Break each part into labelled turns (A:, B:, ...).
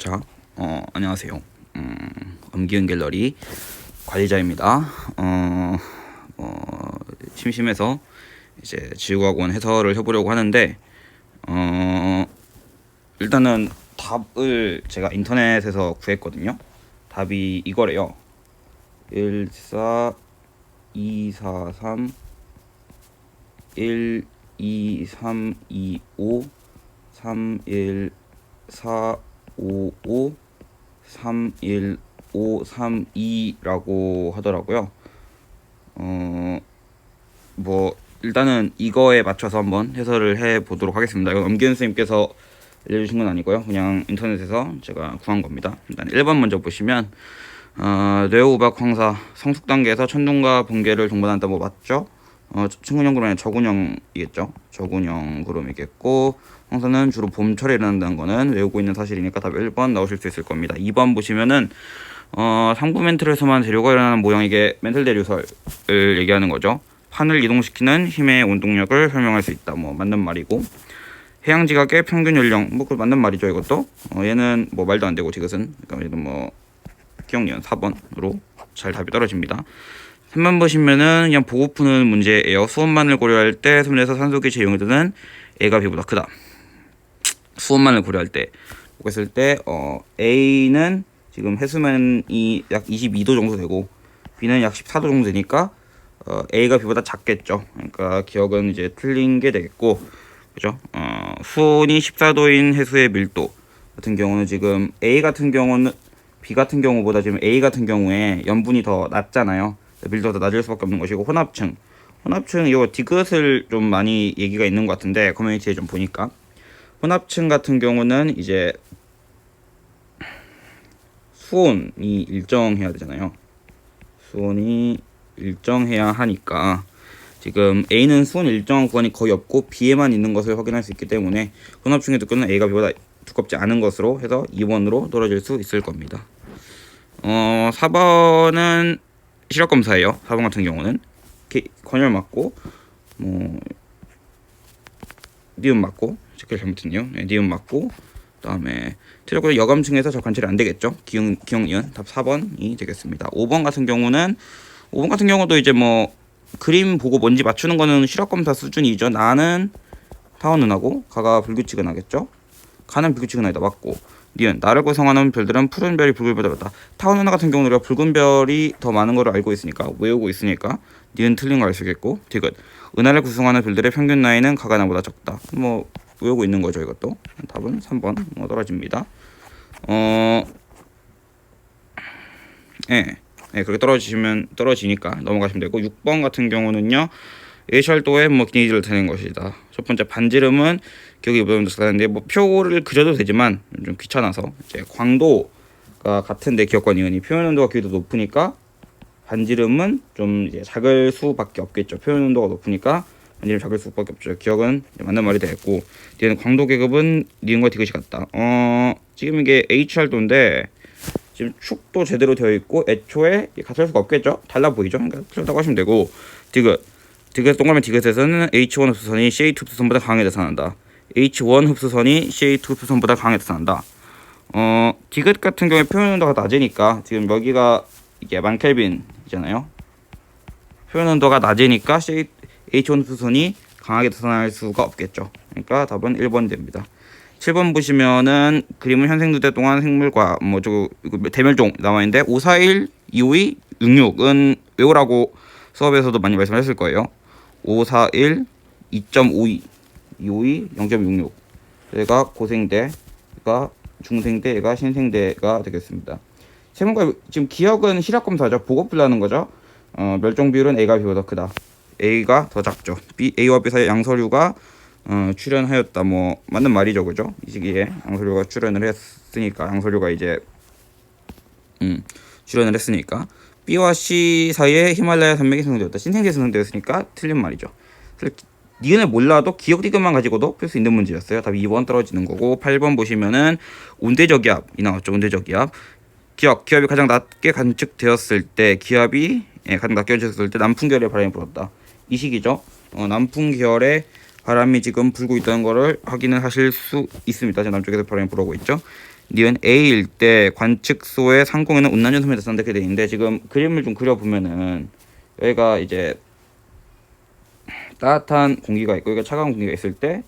A: 자, 안녕하세요. 엄기훈 갤러리 관리자입니다. 심심해서 이제 지구학원 해설을 해보려고 하는데, 일단은 답을 제가 인터넷에서 구했거든요. 답이 이거래요. 1, 4, 2, 4, 3, 1, 2, 3, 2, 5, 3, 1, 4, 5, 5, 3, 1, 5, 3, 2라고 하더라고요. 일단은 이거에 맞춰서 한번 해설을 해보도록 하겠습니다. 이건 엄기훈 선생님께서 알려주신 건 아니고요. 그냥 인터넷에서 제가 구한 겁니다. 일단 1번 먼저 보시면, 뇌우박 황사 성숙 단계에서 천둥과 번개를 동반한다. 뭐 맞죠? 친근형 구름이 저군형이겠죠. 저군형 구름이겠고, 황사는 주로 봄철에 일어난다는 거는 외우고 있는 사실이니까 답 1번 나오실 수 있을 겁니다. 2번 보시면은 상부 멘틀에서만 대류가 일어나는 모양, 이게 멘틀 대류설을 얘기하는 거죠. 판을 이동시키는 힘의 운동력을 설명할 수 있다. 뭐 맞는 말이고, 해양 지각의 평균 연령, 그 맞는 말이죠. 이것도 얘는 뭐 말도 안 되고, 지금은 그러니까 뭐 기억니은 4번으로 잘 답이 떨어집니다. 3번 보시면은 그냥 보고 푸는 문제예요. 수온만을 고려할 때 수면에서 산소기 제용이 드는 A가 B보다 크다. 수온만을 고려할 때 했을 때 A는 지금 해수면이 약 22도 정도 되고 B는 약 14도 정도 되니까 A가 B보다 작겠죠. 그러니까 기억은 이제 틀린 게 되겠고, 그죠? 수온이 14도인 해수의 밀도 같은 경우는 지금 A 같은 경우는 B 같은 경우보다 지금 A 같은 경우에 염분이 더 낮잖아요. 밀도가 더 낮을 수밖에 없는 것이고, 혼합층 이거 디귿을 좀 많이 얘기가 있는 것 같은데, 커뮤니티에 좀 보니까 혼합층 같은 경우는 이제 수온이 일정해야 되잖아요. 수온이 일정해야 하니까 지금 A는 수온 일정한 구간이 거의 없고 B에만 있는 것을 확인할 수 있기 때문에 혼합층의 두께는 A가 B보다 두껍지 않은 것으로 해서 2번으로 떨어질 수 있을 겁니다. 4번은 시력검사예요. 4번 같은 경우는 권열 맞고 니은 맞고, 제가 잘못했네요. 니은 맞고, 그다음에 체력고도 여감층에서 저 관찰이 안 되겠죠. 기억 니은 답 4번이 되겠습니다. 5번 같은 경우도 이제 뭐 그림 보고 뭔지 맞추는 거는 시력검사 수준이죠. 나는 타원은하고 가가 불규칙은하겠죠. 가는 불규칙은하다 맞고, 니은 나를 구성하는 별들은 푸른 별이 붉은 별보다 많다. 타원은하 같은 경우는 우리가 붉은 별이 더 많은 걸 알고 있으니까, 외우고 있으니까 니은 틀린 거 알 수 있겠고, 디귿 은하를 구성하는 별들의 평균 나이는 가가 나보다 적다. 뭐 외우고 있는 거죠. 이것도 답은 3번 떨어집니다. 그렇게 떨어지니까 넘어가시면 되고, 6번 같은 경우는요, A철도의 기니즈를 되는 것이다. 첫 번째 반지름은 기억이 무덤도 다른데, 표를 그려도 되지만 좀 귀찮아서 이제 광도가 같은데 기억과 니은이 표현 온도가 기울이 더 높으니까 반지름은 좀 이제 작을 수밖에 없겠죠. 표현 온도가 높으니까 반지름 작을 수밖에 없죠. 기억은 맞는 말이 되겠고, 뒤에는 광도 계급은 니은과 디귿이 같다. 지금 이게 H철도인데 지금 축도 제대로 되어 있고 애초에 같을 수가 없겠죠. 달라 보이죠. 그러니까 틀렸다고 하시면 되고, 디귿 동그라미 디귿에서는 H1 흡수선이 CH2 흡수선보다 강하게 나타난다. H1 흡수선이 CH2 흡수선보다 강하게 나타난다. 디귿 같은 경우에 표현 온도가 낮으니까, 지금 여기가 이게 1000켈빈이잖아요. 표현 온도가 낮으니까 H1 흡수선이 강하게 나타날 수가 없겠죠. 그러니까 답은 1번이 됩니다. 7번 보시면은 그림은 현생 두대 동안 생물과 대멸종 나와 있는데, 541, 252, 66은 외우라고 수업에서도 많이 말씀하셨을 거예요. 541, 2.52, 252, 0.66. 얘가 고생대, 얘가 중생대, 얘가 신생대가 되겠습니다. 세문과 지금 기억은 시력검사죠. 보고 풀라는 거죠. 멸종 비율은 A가 B보다 크다. A가 더 작죠. A와 B 사이 양서류가 출연하였다. 뭐 맞는 말이죠, 그죠? 이 시기에 양서류가 출연을 했으니까, 양서류가 이제 출연을 했으니까 B와 C 사이에 히말라야 산맥이 생성되었다. 신생대 생성되었으니까 틀린 말이죠. 니은을 몰라도 기억 디귿만 가지고도 풀 수 있는 문제였어요. 답이 2번 떨어지는 거고, 8번 보시면은 온대저기압이 나왔죠. 온대저기압. 기압이 가장 낮게 관측되었을 때, 가장 낮게 관측되었을 때 남풍계열의 바람이 불었다. 이 시기죠. 남풍계열의 바람이 지금 불고 있다는 것을 확인을 하실 수 있습니다. 지금 남쪽에서 바람이 불어오고 있죠. 니은 A일 때 관측소의 상공에는 운난전선이 나타난다 이렇게 돼 있는데 지금 그림을 좀 그려보면은 여기가 이제 따뜻한 공기가 있고 여기가 차가운 공기가 있을 때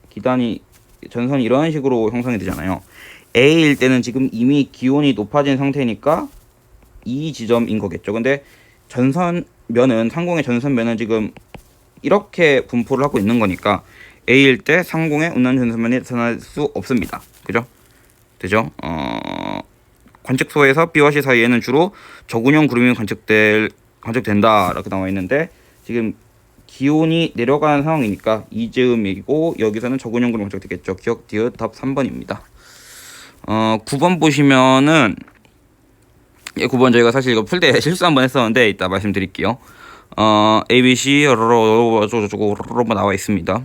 A: 기단이 전선이 이런 식으로 형성이 되잖아요. A일 때는 지금 이미 기온이 높아진 상태니까 이 지점인 거겠죠. 근데 전선면은 상공의 전선면은 지금 이렇게 분포를 하고 있는 거니까 A일 때 상공의 운난 전선면이 나타날 수 없습니다. 그죠? 되죠? 관측소에서 B와 C 사이에는 주로 저군형 구름이 관측된다 이렇게 나와 있는데 지금 기온이 내려가는 상황이니까 이즈음이고 여기서는 저군형 구름 관측되겠죠. 기억 디귿 답 3번입니다. 9번 보시면은 9번 저희가 사실 이거 풀 때 실수 한번 했었는데 이따 말씀드릴게요. A, B, C 저거 나와 있습니다.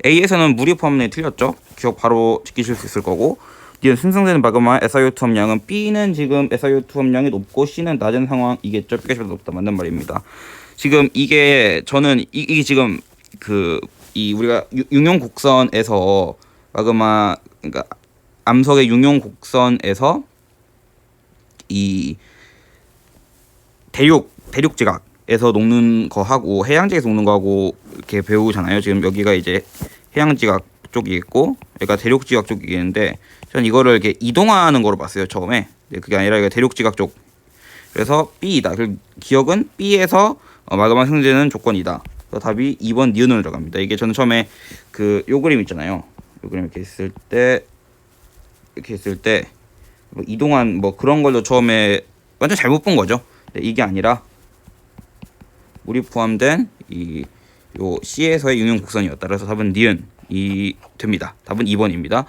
A: A에서는 물이 포함된 틀렸죠. 기억 바로 지키실 수 있을 거고 D는 생성되는 마그마 SiO2 함량은 B는 지금 SiO2 함량이 높고 C는 낮은 상황이겠죠. B가 보다 높다 맞는 말입니다. 지금 이게 저는 이게 지금 이 우리가 융용 곡선에서 마그마 그러니까 암석의 융용 곡선에서 이 대륙 지각에서 녹는 거하고 해양지각에서 녹는 거하고 이렇게 배우잖아요. 지금 여기가 이제 해양지각 쪽이 있고 여기가 대륙지각 쪽이 있는데 전 이거를 이렇게 이동하는 거로 봤어요 처음에. 그게 아니라 이거 대륙지각 쪽. 그래서 B이다. 기억은 B에서 마그마 생성되는 조건이다. 그래서 답이 2번 니은으로 들어갑니다. 이게 저는 처음에 요 그림 있잖아요. 요 그림 이렇게 있을 때 뭐 이동한 뭐 그런 걸로 처음에 완전 잘못 본 거죠. 이게 아니라 물이 포함된 요 C에서의 융용 곡선이었다. 그래서 답은 니은이 됩니다. 답은 2번입니다.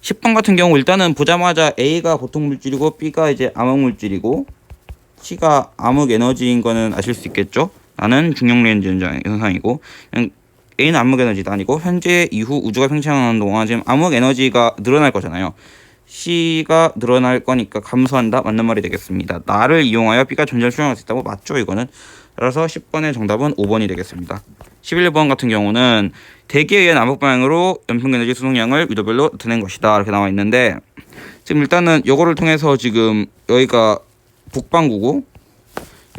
A: 10번 같은 경우 일단은 보자마자 A가 보통 물질이고 B가 이제 암흑 물질이고 C가 암흑 에너지인 거는 아실 수 있겠죠. 나는 중력 렌즈 현상이고 A는 암흑 에너지가 아니고 현재 이후 우주가 팽창하는 동안 지금 암흑 에너지가 늘어날 거잖아요. C가 늘어날 거니까 감소한다 맞는 말이 되겠습니다. 나를 이용하여 B가 존재를 수용할 수 있다고 맞죠 이거는. 따라서 10번의 정답은 5번이 되겠습니다. 11번 같은 경우는 대기에 의한 암흑 방향으로 연평균 에너지 수송량을 위도별로 나타낸 것이다 이렇게 나와 있는데 지금 일단은 이거를 통해서 지금 여기가 북반구고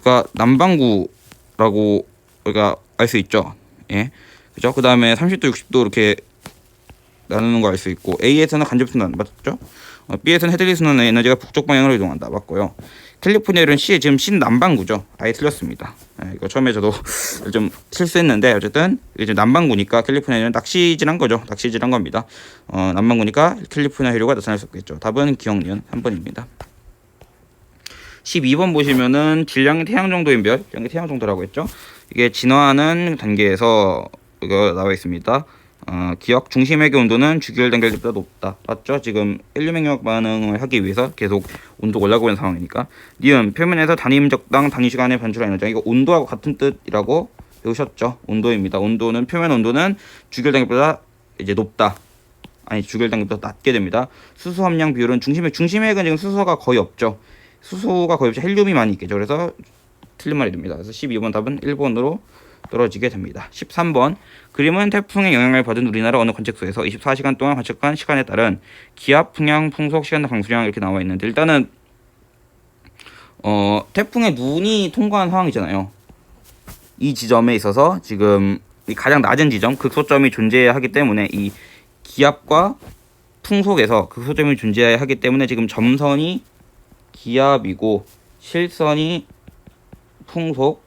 A: 그러니까 남반구라고 우리가 알 수 있죠. 예, 그죠? 그 다음에 30도, 60도 이렇게 나누는 거 알 수 있고 A에서는 간접 순환 맞죠? B에서는 헤들리 순환의 에너지가 북쪽 방향으로 이동한다 맞고요. 캘리포니아는 지금 C는 남반구죠. 아예 틀렸습니다. 이거 처음에 저도 좀 실수했는데 어쨌든 이제 남반구니까 캘리포니아는 낚시질한 거죠. 낚시질한 겁니다. 남반구니까 캘리포니아 해류가 나타날 수 없겠죠. 답은 기억 니은 3번입니다. 12번 보시면은 질량이 태양 정도인 별, 질량이 태양 정도라고 했죠. 이게 진화하는 단계에서 이거 나와 있습니다. 기억 중심액의 온도는 주기율 단계보다 높다. 맞죠? 지금 헬륨핵력 반응을 하기 위해서 계속 온도가 올라가고 있는 상황이니까. 니은 표면에서 단위 임적당 단위 시간에 반출한 에너지. 이거 온도하고 같은 뜻이라고 배우셨죠? 온도입니다. 온도는 표면 온도는 주기율 단계보다 이제 높다. 아니 주기율 단계보다 낮게 됩니다. 수소 함량 비율은 중심액은 지금 수소가 거의 없죠. 수소가 거의 없죠. 헬륨이 많이 있겠죠. 그래서 틀린 말이 됩니다. 그래서 12번 답은 1번으로 떨어지게 됩니다. 13번 그림은 태풍의 영향을 받은 우리나라 어느 관측소에서 24시간 동안 관측한 시간에 따른 기압, 풍향, 풍속, 시간당 방수량 이렇게 나와 있는데 일단은 태풍의 눈이 통과한 상황이잖아요. 이 지점에 있어서 지금 이 가장 낮은 지점 극소점이 존재하기 때문에 이 기압과 풍속에서 극소점이 존재하기 때문에 지금 점선이 기압이고 실선이 풍속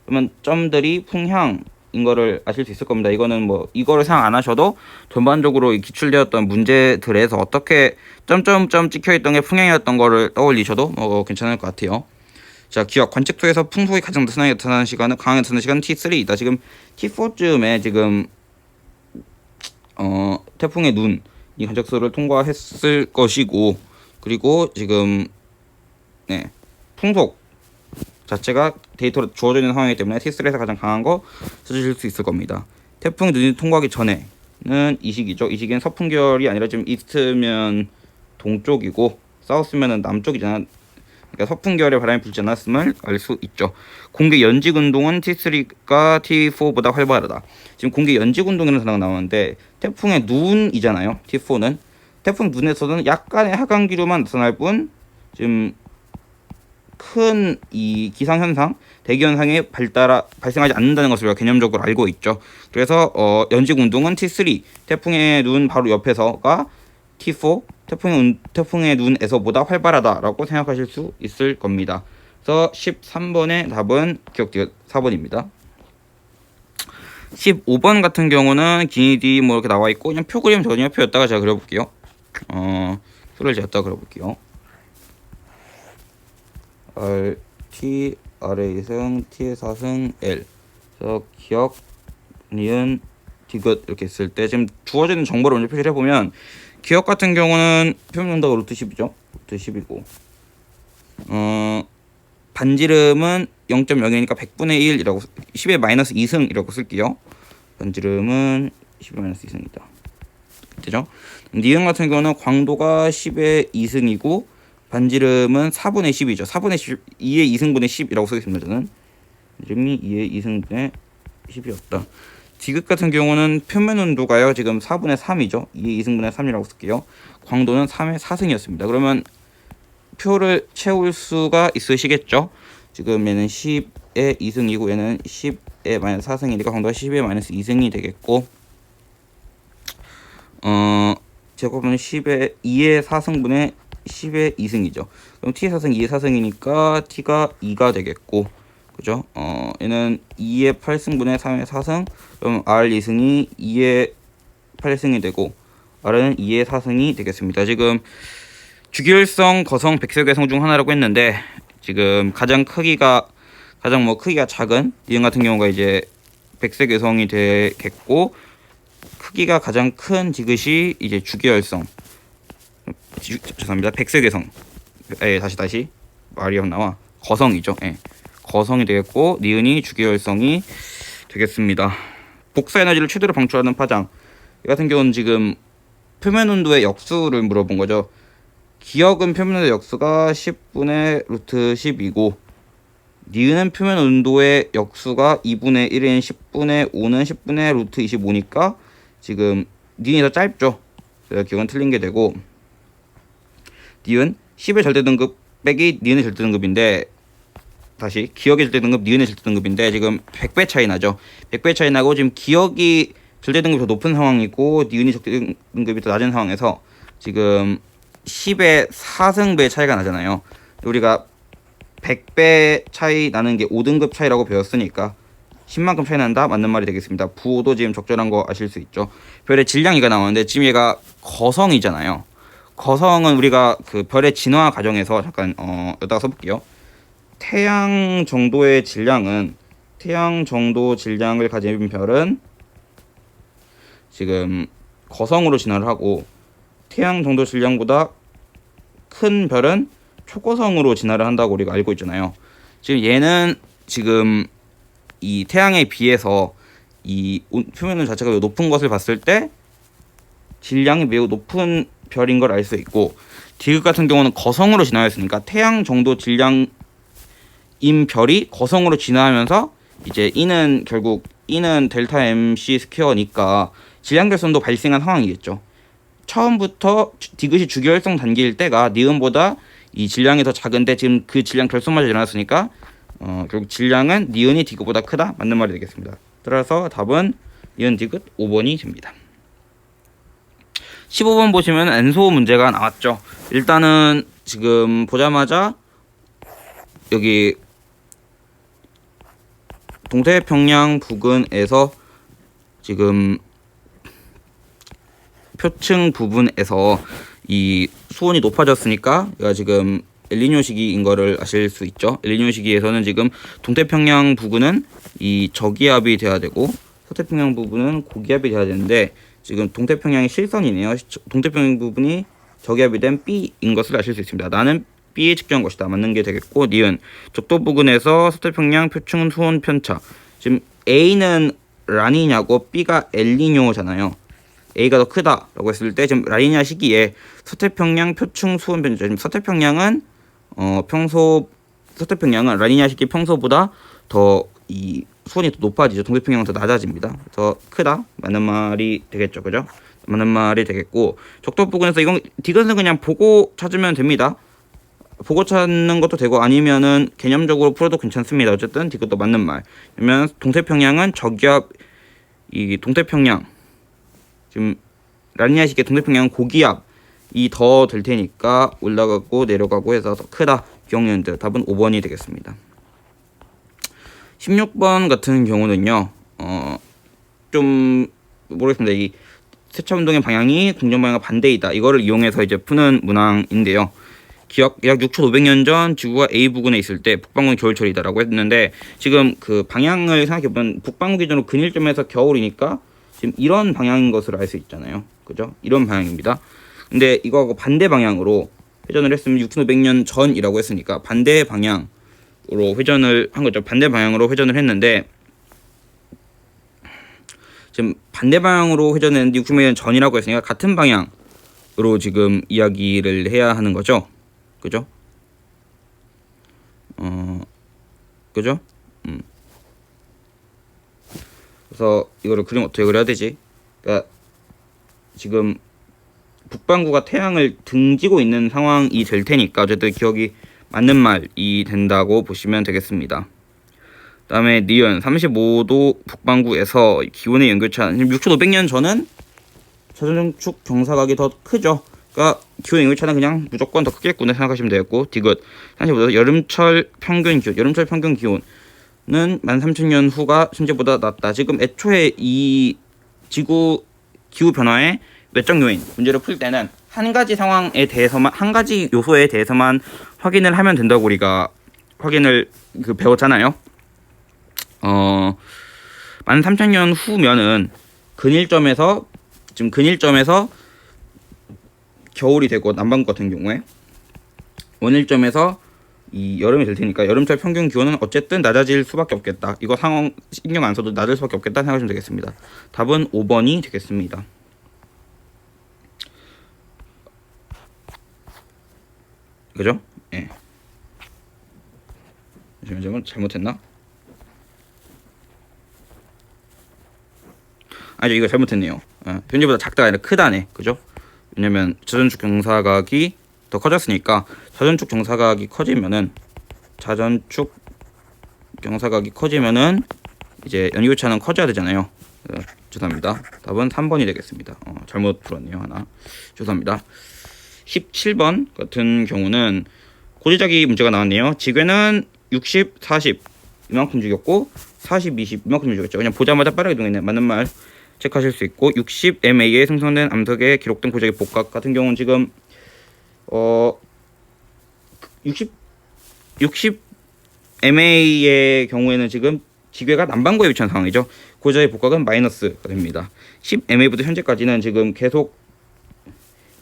A: 그러면 점들이 풍향인 거를 아실 수 있을 겁니다. 이거는 뭐 이거를 생각 안 하셔도 전반적으로 기출되었던 문제들에서 어떻게 점점점 찍혀있던 게 풍향이었던 거를 떠올리셔도 괜찮을 것 같아요. 자, 기억 관측소에서 풍속이 가장 나타나게 나타나는 시간은 강하게 나타나는 시간은 T3이다. 지금 T4쯤에 지금 태풍의 눈이 관측소를 통과했을 것이고 그리고 지금 풍속 자체가 데이터로 주어져 있는 상황이기 때문에 T3에서 가장 강한 거 찾으실 수 있을 겁니다. 태풍 눈이 통과하기 전에는 이 시기죠. 이 시기는 서풍결이 아니라 지금 이스트면 동쪽이고 사우스면은 남쪽이잖아. 그러니까 서풍결의 바람이 불지 않았음을 알 수 있죠. 공기 연직 운동은 T3가 T4보다 활발하다. 지금 공기 연직 운동이라는 단어가 나오는데 태풍의 눈이잖아요. T4는 태풍 눈에서는 약간의 하강 기류만 나타날 뿐 지금 큰 이 기상 현상, 대기 현상이 발생하지 않는다는 것을 우리가 개념적으로 알고 있죠. 그래서 연직 운동은 T3 태풍의 눈 바로 옆에서가 T4 태풍의 눈에서보다 활발하다라고 생각하실 수 있을 겁니다. 그래서 13번의 답은 기억 4번입니다. 15번 같은 경우는 기니디 뭐 이렇게 나와 있고 그냥 표 그리면 되거든요. 표였다가 제가 그려볼게요. 표를 제가 그려볼게요. R, T, R의 2승, T의 4승, L. 그래서 기억, 니은, 디귿 이렇게 했을 때 지금 주어지는 정보를 먼저 표시를 해보면 기억 같은 경우는 표현한다고 루트 10이죠. 루트 10이고 반지름은 0.01이니까 100분의 1이라고 10의 마이너스 2승이라고 쓸게요. 반지름은 10의 마이너스 2승이다. 되죠? 니은 같은 경우는 광도가 10의 2승이고 반지름은 4분의 10이죠. 4분의 10, 2의 2승분의 10이라고 쓰겠습니다. 저는 반지름이 2의 2승분의 10이었다. 디귿 같은 경우는 표면 온도가요. 지금 4분의 3이죠. 2의 2승분의 3이라고 쓸게요. 광도는 3의 4승이었습니다. 그러면 표를 채울 수가 있으시겠죠? 지금 얘는 10의 2승이고 얘는 10의 마이너스 4승이니까 광도가 10의 마이너스 2승이 되겠고 제곱은 10의 2의 4승분의 10의 2승이죠. 그럼 t의 4승 2의 4승이니까 t가 2가 되겠고 그죠? 얘는 2의 8승분의 3의 4승 그럼 r 2승이 2의 8승이 되고 r은 2의 4승이 되겠습니다. 지금 주기율성 거성 백색외성 중 하나라고 했는데 지금 가장 크기가 작은 니은 같은 경우가 이제 백색외성이 되겠고 크기가 가장 큰 디귿이 이제 주기율성 죄송합니다. 백색외성 다시 말이 안 나와 거성이죠. 거성이 되겠고 니은이 주기율성이 되겠습니다. 복사 에너지를 최대로 방출하는 파장 이 같은 경우는 지금 표면 온도의 역수를 물어본 거죠. 기억은 표면 온도의 역수가 10분의 루트 10이고 니은은 표면 온도의 역수가 2분의 1인 10분의 5는 10분의 루트 25니까 지금 니은이 더 짧죠. 그래서 기억은 틀린 게 되고 니은 10의 절대등급 빼기 니은의 절대등급인데 다시 기억의 절대등급 니은의 절대등급인데 지금 100배 차이 나죠. 100배 차이 나고 지금 기억이 절대등급이 더 높은 상황이고 니은이 절대등급이 더 낮은 상황에서 지금 10의 4승배 차이가 나잖아요. 우리가 100배 차이 나는 게 5등급 차이라고 배웠으니까 10만큼 차이 난다? 맞는 말이 되겠습니다. 부호도 지금 적절한 거 아실 수 있죠. 별의 질량이가 나오는데 지금 얘가 거성이잖아요. 거성은 우리가 그 별의 진화 과정에서 잠깐 여기다가 써볼게요. 태양 정도의 질량은 태양 정도 질량을 가진 별은 지금 거성으로 진화를 하고 태양 정도 질량보다 큰 별은 초고성으로 진화를 한다고 우리가 알고 있잖아요. 지금 얘는 지금 이 태양에 비해서 이 표면 자체가 높은 것을 봤을 때 질량이 매우 높은 별인 걸 알 수 있고 디귿 같은 경우는 거성으로 진화했으니까 태양 정도 질량인 별이 거성으로 진화하면서 이제 이는 결국 이는 델타 MC 스퀘어니까 질량 결손도 발생한 상황이겠죠. 처음부터 디귿이 주기활성 단계일 때가 니은보다 이 질량이 더 작은데 지금 그 질량 결손마저 일어났으니까 결국 질량은 니은이 디귿보다 크다 맞는 말이 되겠습니다. 따라서 답은 니은 디귿 5번이 됩니다. 15번 보시면 엔소 문제가 나왔죠. 일단은 지금 보자마자 여기 동태평양 부근에서 지금 표층 부분에서 이 수온이 높아졌으니까 얘가 지금 엘니뇨 시기인 거를 아실 수 있죠. 엘니뇨 시기에서는 지금 동태평양 부근은 이 저기압이 돼야 되고 서태평양 부분은 고기압이 돼야 되는데 지금 동태평양이 실선이네요. 동태평양 부분이 저기압이 된 B인 것을 아실 수 있습니다. 나는 B에 측정한 것이다. 맞는 게 되겠고 니은 적도 부근에서 서태평양 표층 수온 편차 지금 A는 라니냐고 B가 엘니뇨잖아요. A가 더 크다라고 했을 때 지금 라니냐 시기에 서태평양 표층 수온 편차 지금 서태평양은 서태평양은 라니냐 시기 평소보다 더 이 수온이 더 높아지죠. 동태평양은 더 낮아집니다. 더 크다 맞는 말이 되겠죠, 그죠? 맞는 말이 되겠고, 적도 부근에서 이건 디귿은 그냥 보고 찾으면 됩니다. 보고 찾는 것도 되고 아니면은 개념적으로 풀어도 괜찮습니다. 어쨌든 디귿도 맞는 말. 그러면 동태평양은 저기압, 이 동태평양 지금 라니냐식의 동태평양은 고기압이 더 될 테니까 올라가고 내려가고 해서 더 크다. 기억연들 답은 5번이 되겠습니다. 16번 같은 경우는요. 좀 모르겠습니다. 이 세차 운동의 방향이 공전 방향과 반대이다. 이거를 이용해서 이제 푸는 문항인데요. 기억 약 6,500년 전 지구가 A 부근에 있을 때 북반구는 겨울철이다라고 했는데, 지금 그 방향을 생각해보면 북반구 기준으로 근일점에서 겨울이니까 지금 이런 방향인 것으로 알 수 있잖아요. 그죠? 이런 방향입니다. 근데 이거하고 반대 방향으로 회전을 했으면 6,500년 전이라고 했으니까 반대 방향으로 회전을 한 거죠. 반대 방향으로 회전을 했는데, 지금 반대 방향으로 회전했는데 6,500년 전이라고 했으니까 같은 방향으로 지금 이야기를 해야 하는 거죠. 그죠? 그죠? 그래서 이거를 그림 어떻게 그려야 되지? 그러니까 지금 북반구가 태양을 등지고 있는 상황이 될 테니까 어쨌든 기억이 맞는 말이 된다고 보시면 되겠습니다. 그다음에 니은 35도 북반구에서 기온의 연결차 6,500년 전은 자전축 경사각이 더 크죠. 그러니까 기온 연결차는 그냥 무조건 더 크겠구나 생각하시면 되겠고, 디귿 35도 여름철 평균 기온은 13,000년 후가 현재보다 낮다. 지금 애초에 이 지구 기후 변화의 외적 요인 문제를 풀 때는 한 가지 상황에 대해서만, 한 가지 요소에 대해서만 확인을 하면 된다고 우리가 확인을 배웠잖아요. 13,000년 후면은 근일점에서 겨울이 되고, 남반구 같은 경우에 원일점에서 이 여름이 될 테니까 여름철 평균 기온은 어쨌든 낮아질 수밖에 없겠다. 이거 상황 신경 안 써도 낮을 수밖에 없겠다 생각하시면 되겠습니다. 답은 5번이 되겠습니다. 그죠? 예. 잠시만요. 잘못했나? 아니죠, 이거 잘못했네요. 현재보다 작다가 아니라 크다네. 그죠? 왜냐면 자전축 경사각이 더 커졌으니까, 자전축 경사각이 커지면은 이제 연기교차는 커져야 되잖아요. 죄송합니다. 답은 3번이 되겠습니다. 잘못 풀었네요. 하나. 죄송합니다. 17번 같은 경우는 고지자기 문제가 나왔네요. 지괴는 60, 40 이만큼 죽였고 40, 20 이만큼 죽였죠. 그냥 보자마자 빠르게 이동했네. 맞는 말 체크하실 수 있고, 60mA에 생성된 암석에 기록된 고지자기 복각 같은 경우는 지금 60mA의 경우에는 지금 지괴가 남반구에 위치한 상황이죠. 고지자기 복각은 마이너스가 됩니다. 10mA부터 현재까지는 지금 계속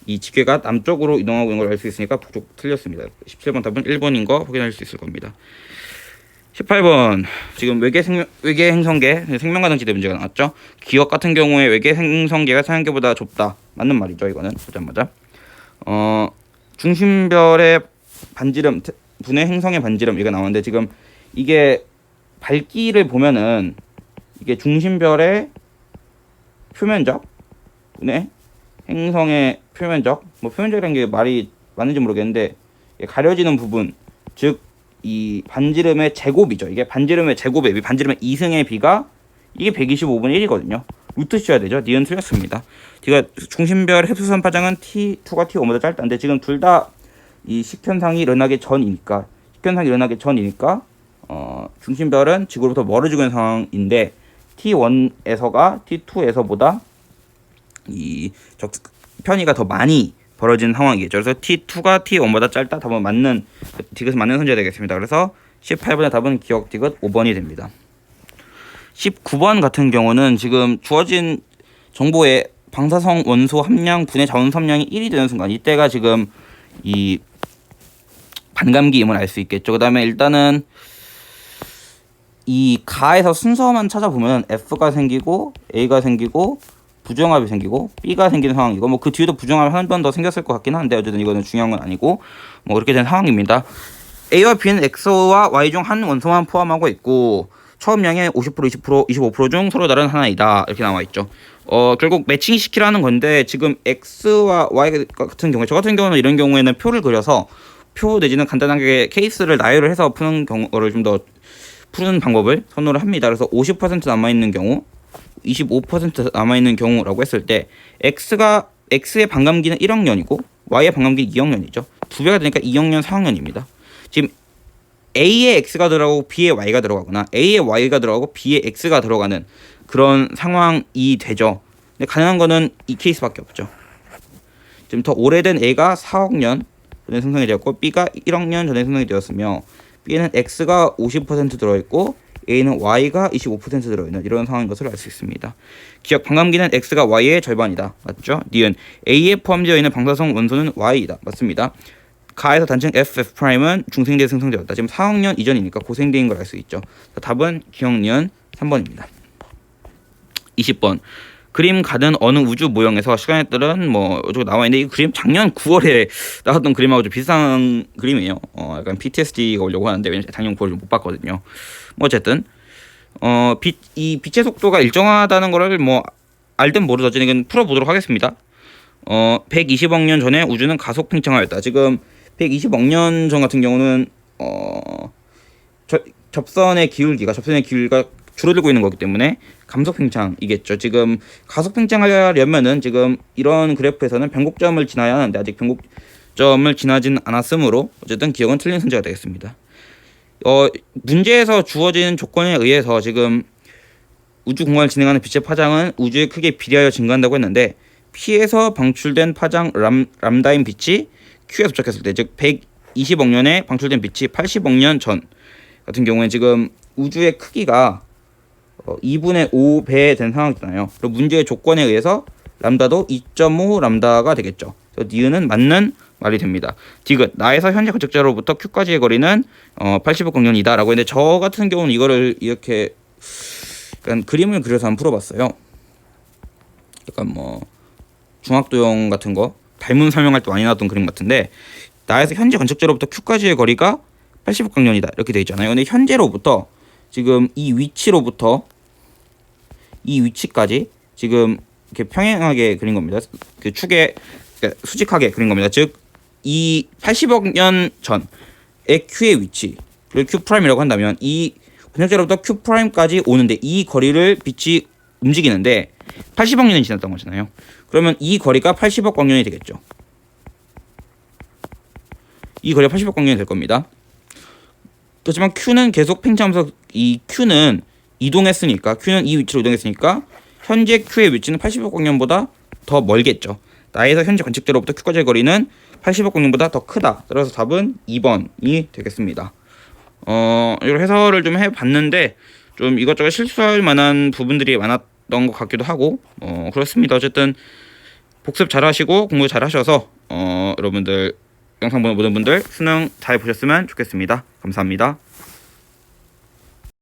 A: 이 지괴가 남쪽으로 이동하고 있는 걸 알 수 있으니까 북쪽 틀렸습니다. 17번 답은 1번인 거 확인할 수 있을 겁니다. 18번 지금 외계 행성계 생명과 등지대 문제가 나왔죠. 기억 같은 경우에 외계 행성계가 태양계보다 좁다. 맞는 말이죠. 이거는 보자마자 중심별의 반지름, 분해 행성의 반지름 이거 나오는데, 지금 이게 밝기를 보면은 이게 중심별의 표면적, 분해 행성의 표면적, 표면적이라는 게 말이 맞는지 모르겠는데, 가려지는 부분, 즉 이 반지름의 제곱이죠. 이게 반지름의 제곱에 반지름의 2승의 비가 이게 125분의 1이거든요. 루트 씌워야 되죠. 니은 틀렸습니다. 뒤가 중심별 흡수선 파장은 T2가 T5보다 짧다는데, 지금 둘 다 이 식현상이 일어나기 전이니까 중심별은 지구로부터 멀어지고 있는 상황인데, T1에서가 T2에서보다 이 편이가 더 많이 벌어지는 상황이겠죠. 그래서 T2가 T1보다 짧다. 답은 맞는 디귿은 맞는 선지가 되겠습니다. 그래서 18번의 답은 기억 디귿 5번이 됩니다. 19번 같은 경우는 지금 주어진 정보에 방사성 원소 함량 분해 자원 함량이 1이 되는 순간, 이때가 지금 이 반감기임을 알 수 있겠죠. 그 다음에 일단은 이 가에서 순서만 찾아보면 F가 생기고 A가 생기고 부정합이 생기고 B가 생기는 상황이고, 그 뒤에도 부정합이 한 번 더 생겼을 것 같긴 한데 어쨌든 이거는 중요한 건 아니고 그렇게 된 상황입니다. A와 B는 X와 Y 중 한 원소만 포함하고 있고, 처음량의 50%, 20%, 25% 중 서로 다른 하나이다. 이렇게 나와 있죠. 결국 매칭시키라는 건데 지금 x와 y 같은 경우에 저 같은 경우는 이런 경우에는 표를 그려서 표 내지는 간단하게 케이스를 나열을 해서 푸는 경우를 좀 더 푸는 방법을 선호를 합니다. 그래서 50% 남아있는 경우 25% 남아있는 경우라고 했을 때 x의 반감기는 1억 년이고 y의 반감기는 2억 년이죠. 두 배가 되니까 2억 년 4억 년입니다. 지금 a에 x가 들어가고 b에 y가 들어가거나 a에 y가 들어가고 b에 x가 들어가는 그런 상황이 되죠. 근데 가능한 거는 이 케이스밖에 없죠. 지금 더 오래된 a가 4억 년 전에 생성이 되었고 b가 1억 년 전에 생성이 되었으며 b에는 x가 50% 들어있고 a는 y가 25% 들어있는 이런 상황인 것을 알 수 있습니다. 기억 반감기는 x가 y의 절반이다. 맞죠? 니은 a에 포함되어 있는 방사성 원소는 y이다. 맞습니다. 가에서 단층 FF'은 중생대에 생성되었다. 지금 4억 년 이전이니까 고생대인 걸 알 수 있죠. 답은 기억 니은 3번입니다. 20번. 그림 가든 어느 우주 모형에서 시간에 따른 뭐 어쩌고 나와 있는데 이 그림 작년 9월에 나왔던 그림하고 좀 비슷한 그림이에요. 약간 PTSD가 오려고 하는데 왜냐면 작년 9월에 못 봤거든요. 뭐 어쨌든 이 빛의 속도가 일정하다는 거를 뭐 알든 모르든 이건 풀어보도록 하겠습니다. 120억 년 전에 우주는 가속 팽창하였다. 지금 120억 년 전 같은 경우는 접선의 기울기가 줄어들고 있는 거기 때문에 감속 팽창이겠죠. 지금 가속 팽창하려면은 지금 이런 그래프에서는 변곡점을 지나야 하는데 아직 변곡점을 지나지는 않았으므로 어쨌든 기억은 틀린 선지가 되겠습니다. 문제에서 주어진 조건에 의해서 지금 우주 공간을 진행하는 빛의 파장은 우주의 크기에 비례하여 증가한다고 했는데 P에서 방출된 파장 람다인 빛이 Q에 도착했을 때, 즉 120억 년에 방출된 빛이 80억 년 전 같은 경우에 지금 우주의 크기가 2분의 5배 된 상황이잖아요. 그리고 문제의 조건에 의해서 람다도 2.5 람다가 되겠죠. 그래서 니은은 맞는 말이 됩니다. 디귿 나에서 현재 관측자로부터 Q까지의 거리는 80억 년이다 라고 했는데 저 같은 경우는 이거를 이렇게 약간 그림을 그려서 한번 풀어봤어요. 약간 뭐 중학도형 같은 거 달문 설명할 때 많이 나왔던 그림 같은데 나에서 현재 관측자로부터 Q까지의 거리가 80억 년이다 이렇게 되어 있잖아요. 근데 현재로부터 지금 이 위치로부터 이 위치까지 지금 이렇게 평행하게 그린 겁니다. 그 축에 그러니까 수직하게 그린 겁니다. 즉 이 80억 년 전의 Q의 위치를 Q'이라고 한다면 이 관측자로부터 Q'까지 오는데 이 거리를 빛이 움직이는데 80억 년이 지났던 거잖아요. 그러면 이 거리가 80억 광년이 되겠죠. 이 거리가 80억 광년이 될 겁니다. 그렇지만 Q는 계속 팽창하면서 이 Q는 이동했으니까 Q는 이 위치로 이동했으니까 현재 Q의 위치는 80억 광년보다 더 멀겠죠. 나에서 현재 관측자로부터 Q까지의 거리는 80억 광년보다 더 크다. 따라서 답은 2번이 되겠습니다. 이런 해설을 좀 해봤는데 좀 이것저것 실수할 만한 부분들이 많았던 것 같기도 하고 그렇습니다. 어쨌든 복습 잘하시고 공부 잘하셔서 여러분들 영상 보는 모든 분들 수능 잘 보셨으면 좋겠습니다. 감사합니다.